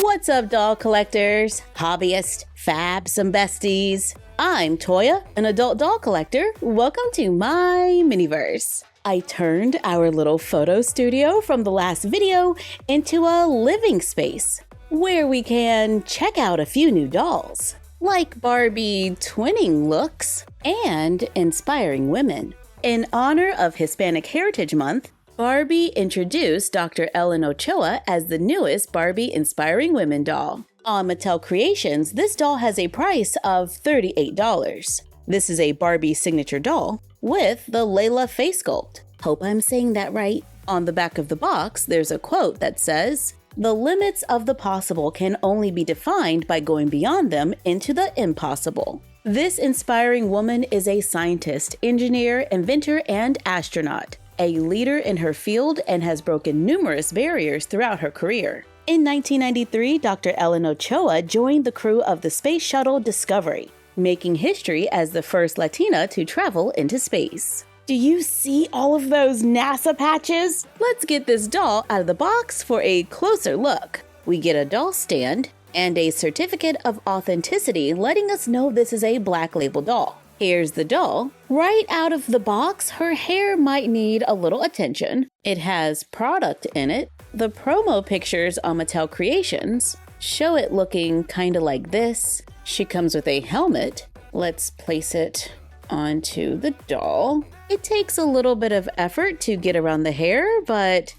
What's up, doll collectors, hobbyists, fabs, and besties? I'm Toya, an adult doll collector. Welcome to my miniverse. I turned our little photo studio from the last video into a living space where we can check out a few new dolls, like Barbie twinning looks and inspiring women. In honor of Hispanic Heritage Month, Barbie introduced Dr. Ellen Ochoa as the newest Barbie Inspiring Women doll. On Mattel Creations, this doll has a price of $38. This is a Barbie signature doll with the Layla face sculpt. Hope I'm saying that right. On the back of the box, there's a quote that says, "The limits of the possible can only be defined by going beyond them into the impossible." This inspiring woman is a scientist, engineer, inventor, and astronaut, a leader in her field, and has broken numerous barriers throughout her career. In 1993, Dr. Ellen Ochoa joined the crew of the Space Shuttle Discovery, making history as the first Latina to travel into space. Do you see all of those NASA patches? Let's get this doll out of the box for a closer look. We get a doll stand and a certificate of authenticity letting us know this is a Black Label doll. Here's the doll. Right out of the box, her hair might need a little attention. It has product in it. The promo pictures on Mattel Creations show it looking kinda like this. She comes with a helmet. Let's place it onto the doll. It takes a little bit of effort to get around the hair, but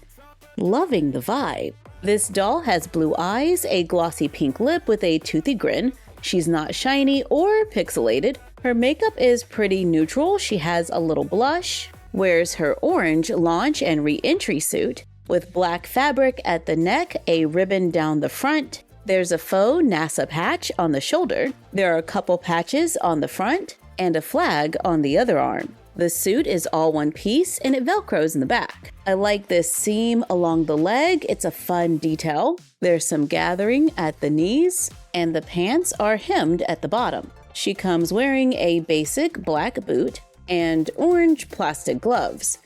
loving the vibe. This doll has blue eyes, a glossy pink lip with a toothy grin. She's not shiny or pixelated. Her makeup is pretty neutral. She has a little blush, wears her orange launch and re-entry suit with black fabric at the neck, a ribbon down the front. There's a faux NASA patch on the shoulder. There are a couple patches on the front and a flag on the other arm. The suit is all one piece and it velcros in the back. I like this seam along the leg. It's a fun detail. There's some gathering at the knees and the pants are hemmed at the bottom. She comes wearing a basic black boot and orange plastic gloves.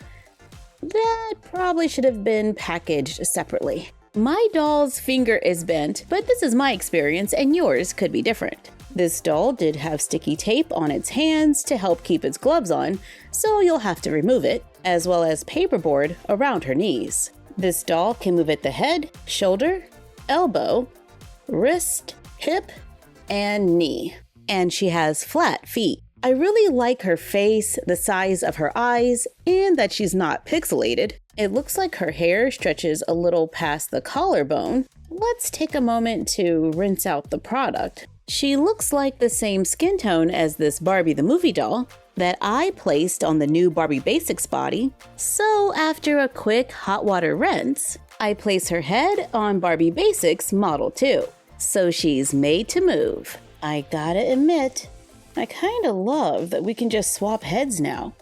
That probably should have been packaged separately. My doll's finger is bent, but this is my experience and yours could be different. This doll did have sticky tape on its hands to help keep its gloves on, so you'll have to remove it, as well as paperboard around her knees. This doll can move at the head, shoulder, elbow, wrist, hip, and knee. And she has flat feet. I really like her face, the size of her eyes, and that she's not pixelated. It looks like her hair stretches a little past the collarbone. Let's take a moment to rinse out the product. She looks like the same skin tone as this Barbie the movie doll that I placed on the new Barbie Basics body. So after a quick hot water rinse, I place her head on Barbie Basics Model 2. So she's made to move. I gotta admit, I kinda love that we can just swap heads now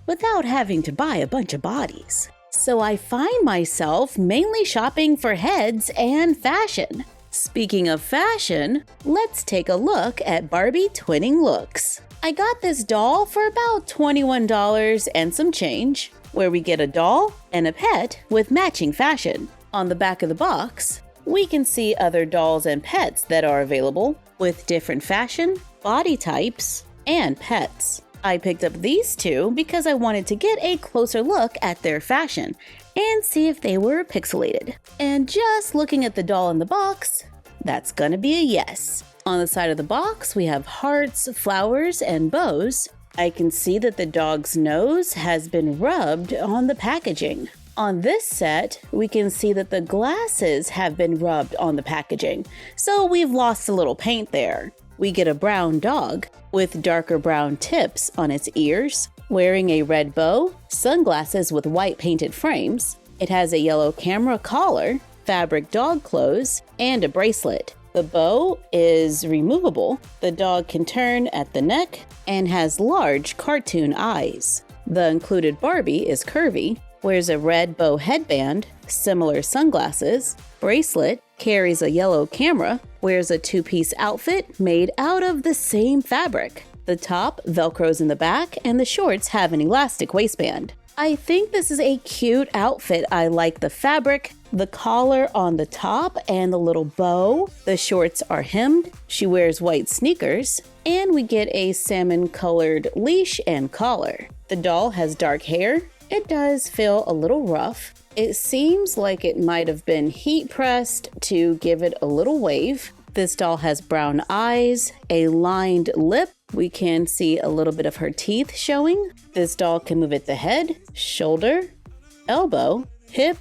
without having to buy a bunch of bodies. So I find myself mainly shopping for heads and fashion. Speaking of fashion, let's take a look at Barbie twinning looks. I got this doll for about $21 and some change, where we get a doll and a pet with matching fashion. On the back of the box, we can see other dolls and pets that are available with different fashion, body types, and pets. I picked up these two because I wanted to get a closer look at their fashion and see if they were pixelated. And just looking at the doll in the box, that's gonna be a yes. On the side of the box, we have hearts, flowers, and bows. I can see that the dog's nose has been rubbed on the packaging. On this set, we can see that the glasses have been rubbed on the packaging, so we've lost a little paint there. We get a brown dog with darker brown tips on its ears, wearing a red bow, sunglasses with white painted frames. It has a yellow camera collar, fabric dog clothes, and a bracelet. The bow is removable. The dog can turn at the neck and has large cartoon eyes. The included Barbie is curvy, wears a red bow headband, similar sunglasses, bracelet, carries a yellow camera, wears a two-piece outfit made out of the same fabric. The top velcros in the back and the shorts have an elastic waistband. I think this is a cute outfit. I like the fabric, the collar on the top, and the little bow. The shorts are hemmed. She wears white sneakers, and we get a salmon-colored leash and collar. The doll has dark hair. It does feel a little rough. It seems like it might have been heat pressed to give it a little wave. This doll has brown eyes, a lined lip. We can see a little bit of her teeth showing. This doll can move at the head, shoulder, elbow, hip,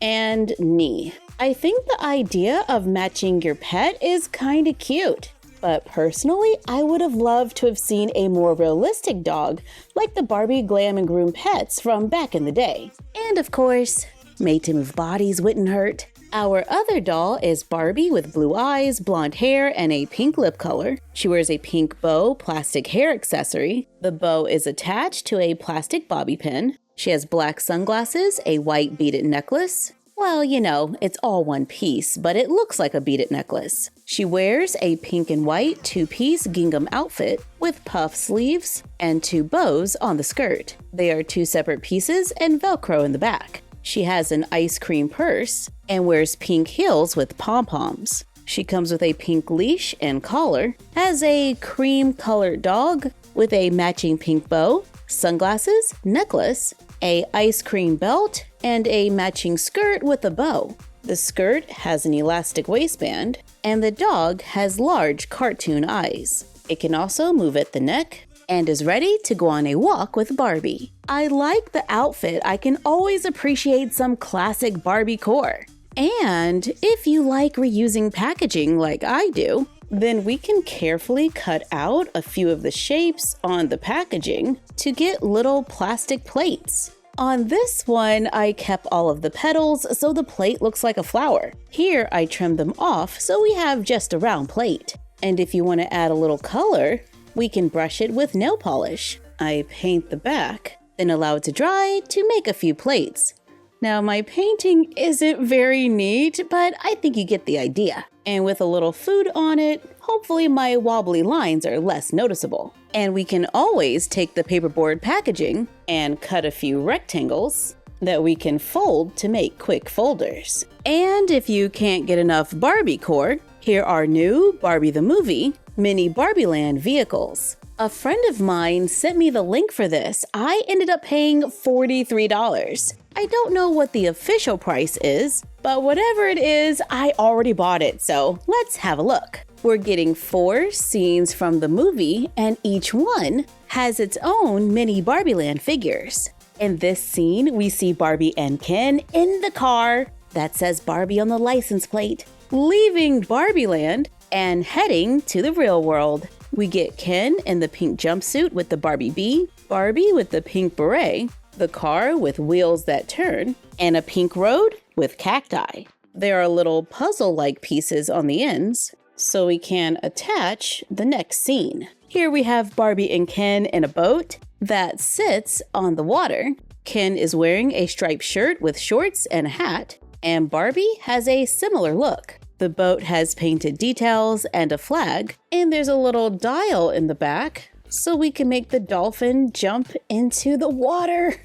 and knee. I think the idea of matching your pet is kind of cute. But personally, I would have loved to have seen a more realistic dog, like the Barbie Glam and Groom pets from back in the day. And of course, made to move bodies wouldn't hurt. Our other doll is Barbie with blue eyes, blonde hair, and a pink lip color. She wears a pink bow plastic hair accessory. The bow is attached to a plastic bobby pin. She has black sunglasses, a white beaded necklace. Well, you know, it's all one piece, but it looks like a beaded necklace. She wears a pink and white two-piece gingham outfit with puff sleeves and two bows on the skirt. They are two separate pieces and Velcro in the back. She has an ice cream purse and wears pink heels with pom-poms. She comes with a pink leash and collar, has a cream-colored dog with a matching pink bow, sunglasses, necklace, a ice cream belt, and a matching skirt with a bow. The skirt has an elastic waistband, and the dog has large cartoon eyes. It can also move at the neck and is ready to go on a walk with Barbie. I like the outfit. I can always appreciate some classic Barbie core. And if you like reusing packaging like I do, then we can carefully cut out a few of the shapes on the packaging to get little plastic plates. On this one, I kept all of the petals so the plate looks like a flower. Here, I trimmed them off so we have just a round plate. And if you want to add a little color, we can brush it with nail polish. I paint the back, then allow it to dry to make a few plates. Now, my painting isn't very neat, but I think you get the idea. And with a little food on it, hopefully my wobbly lines are less noticeable. And we can always take the paperboard packaging and cut a few rectangles that we can fold to make quick folders. And if you can't get enough Barbie core, here are new Barbie the Movie mini BarbieLand vehicles. A friend of mine sent me the link for this. I ended up paying $43. I don't know what the official price is, but whatever it is, I already bought it, so let's have a look. We're getting 4 scenes from the movie, and each one has its own mini BarbieLand figures. In this scene, we see Barbie and Ken in the car that says Barbie on the license plate, leaving BarbieLand and heading to the real world. We get Ken in the pink jumpsuit with the Barbie bee, Barbie with the pink beret, the car with wheels that turn, and a pink road with cacti. There are little puzzle-like pieces on the ends, so we can attach the next scene. Here we have Barbie and Ken in a boat that sits on the water. Ken is wearing a striped shirt with shorts and a hat, and Barbie has a similar look. The boat has painted details and a flag, and there's a little dial in the back so we can make the dolphin jump into the water.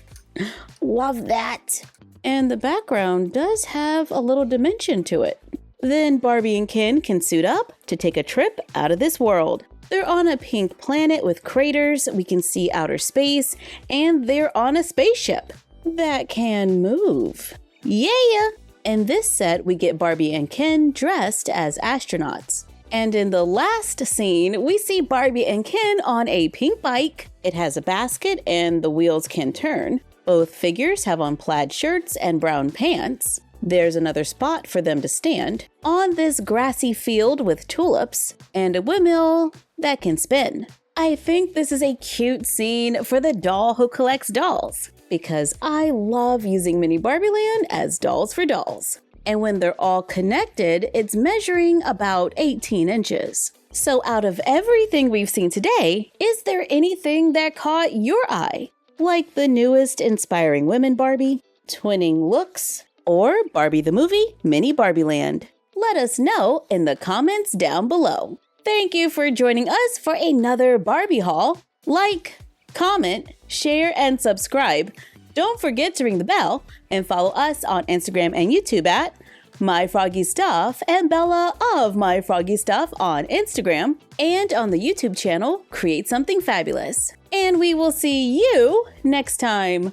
Love that. And the background does have a little dimension to it. Then Barbie and Ken can suit up to take a trip out of this world. They're on a pink planet with craters, we can see outer space, and they're on a spaceship that can move. Yeah! In this set, we get Barbie and Ken dressed as astronauts. And in the last scene, we see Barbie and Ken on a pink bike. It has a basket and the wheels can turn. Both figures have on plaid shirts and brown pants. There's another spot for them to stand on this grassy field with tulips and a windmill that can spin. I think this is a cute scene for the doll who collects dolls, because I love using mini BarbieLand as dolls for dolls. And when they're all connected, it's measuring about 18 inches. So out of everything we've seen today, is there anything that caught your eye? Like the newest Inspiring Women Barbie, Twinning Looks, or Barbie the Movie Mini BarbieLand? Let us know in the comments down below. Thank you for joining us for another Barbie haul. Like, comment, share, and subscribe. Don't forget to ring the bell and follow us on Instagram and YouTube at MyFroggyStuff and Bella of MyFroggyStuff on Instagram, and on the YouTube channel, Create Something Fabulous. And we will see you next time.